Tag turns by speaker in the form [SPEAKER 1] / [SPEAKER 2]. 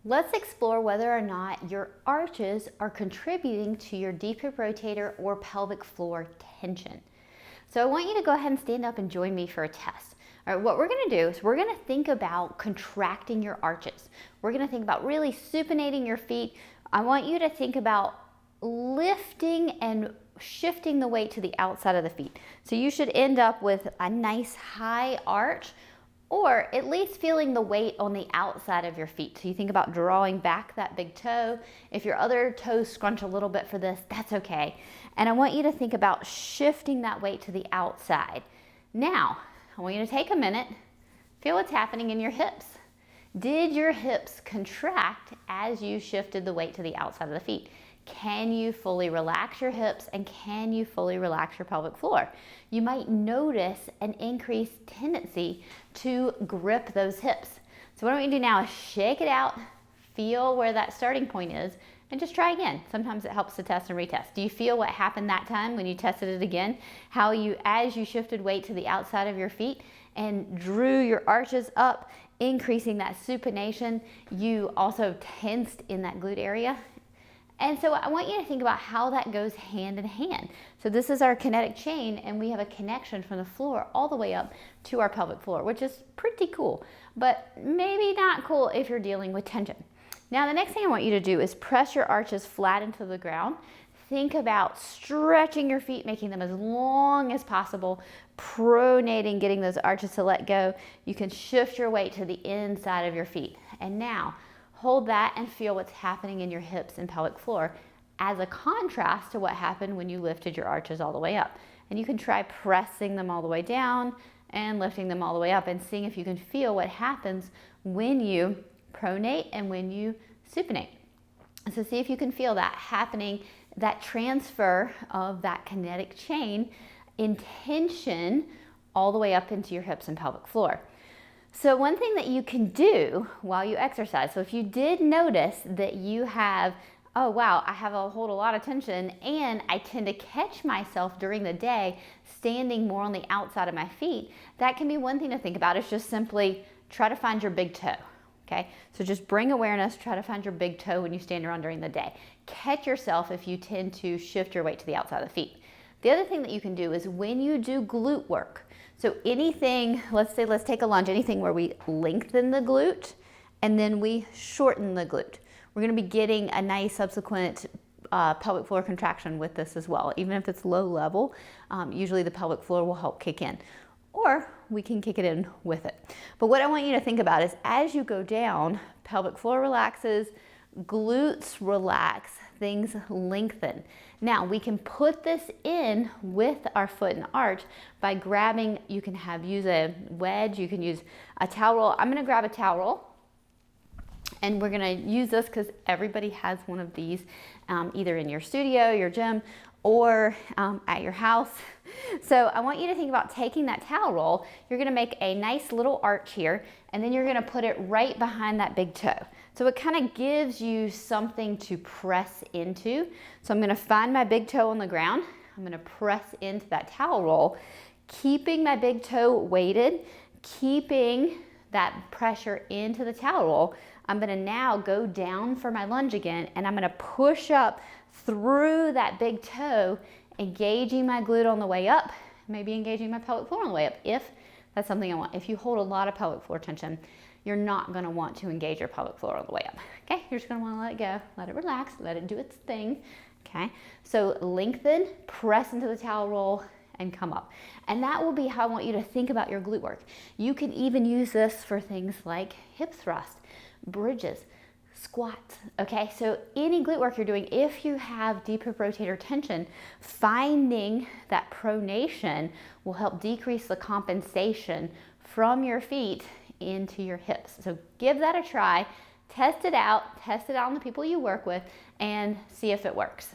[SPEAKER 1] Let's explore whether or not your arches are contributing to your deep hip rotator or pelvic floor tension. So I want you to go ahead and stand up and join me for a test. All right, what we're gonna do is we're gonna think about contracting your arches. We're gonna think about really supinating your feet. I want you to think about lifting and shifting the weight to the outside of the feet. So you should end up with a nice high arch, or at least feeling the weight on the outside of your feet. So you think about drawing back that big toe. If your other toes scrunch a little bit for this, that's okay. And I want you to think about shifting that weight to the outside. Now, I want you to take a minute, feel what's happening in your hips. Did your hips contract as you shifted the weight to the outside of the feet? Can you fully relax your hips, and can you fully relax your pelvic floor? You might notice an increased tendency to grip those hips. So what I want you to do now is shake it out, feel where that starting point is, and just try again. Sometimes it helps to test and retest. Do you feel what happened that time when you tested it again? How you, as you shifted weight to the outside of your feet and drew your arches up, increasing that supination, you also tensed in that glute area. And so I want you to think about how that goes hand in hand. So this is our kinetic chain, and we have a connection from the floor all the way up to our pelvic floor, which is pretty cool, but maybe not cool if you're dealing with tension. Now, the next thing I want you to do is press your arches flat into the ground. Think about stretching your feet, making them as long as possible, pronating, getting those arches to let go. You can shift your weight to the inside of your feet. And now, hold that and feel what's happening in your hips and pelvic floor as a contrast to what happened when you lifted your arches all the way up. And you can try pressing them all the way down and lifting them all the way up and seeing if you can feel what happens when you pronate and when you supinate. So see if you can feel that happening, that transfer of that kinetic chain in tension all the way up into your hips and pelvic floor. So one thing that you can do while you exercise, so if you did notice that you have, oh wow, I have hold a lot of tension, and I tend to catch myself during the day standing more on the outside of my feet, that can be one thing to think about, is just simply try to find your big toe. Okay, so just bring awareness, try to find your big toe when you stand around during the day. Catch yourself if you tend to shift your weight to the outside of the feet. The other thing that you can do is when you do glute work, so anything, let's take a lunge, anything where we lengthen the glute and then we shorten the glute. We're gonna be getting a nice subsequent pelvic floor contraction with this as well. Even if it's low level, usually the pelvic floor will help kick in, or we can kick it in with it. But what I want you to think about is as you go down, pelvic floor relaxes, glutes relax, things lengthen. Now we can put this in with our foot and arch by grabbing, you can use a wedge, you can use a towel roll. I'm gonna grab a towel roll, and we're gonna use this because everybody has one of these, either in your studio, your gym, or at your house. So I want you to think about taking that towel roll. You're gonna make a nice little arch here, and then you're gonna put it right behind that big toe. So it kind of gives you something to press into. So I'm gonna find my big toe on the ground. I'm gonna press into that towel roll, keeping my big toe weighted, keeping that pressure into the towel roll. I'm gonna now go down for my lunge again, and I'm gonna push up through that big toe, engaging my glute on the way up, maybe engaging my pelvic floor on the way up, if that's something I want. If you hold a lot of pelvic floor tension, you're not gonna want to engage your pelvic floor on the way up, okay? You're just gonna wanna let it go, let it relax, let it do its thing, okay? So lengthen, press into the towel roll, and come up. And that will be how I want you to think about your glute work. You can even use this for things like hip thrust, bridges, squats, okay? So any glute work you're doing, if you have deep hip rotator tension, finding that pronation will help decrease the compensation from your feet into your hips. So give that a try, test it out on the people you work with, and see if it works.